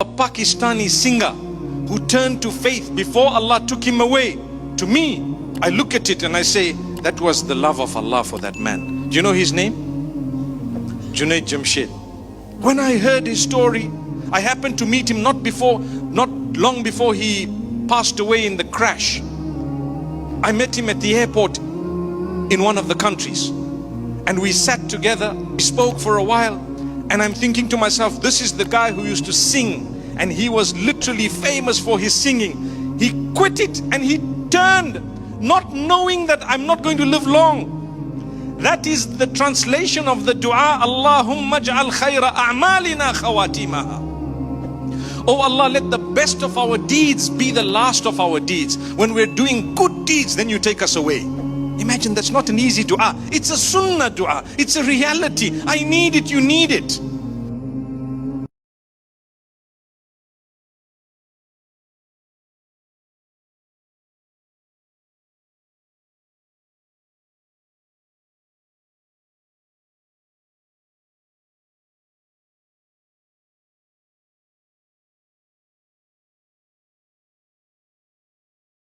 A Pakistani singer who turned to faith before Allah took him away. To me, I look at it and I say, that was the love of Allah for that man. Do you know his name? Junaid Jamshed. When I heard his story, I happened to meet him not long before he passed away in the crash. I met him at the airport in one of the countries, and we sat together, we spoke for a while, and I'm thinking to myself, this is the guy who used to sing, and he was literally famous for his singing. He quit it and he turned, not knowing that I'm not going to live long. That is the translation of the dua, Allahumma ja'al khayra a'malina khawatimaha. Oh Allah, let the best of our deeds be the last of our deeds. When we're doing good deeds, then you take us away. Imagine, that's not an easy dua. It's a sunnah dua. It's a reality. I need it, you need it.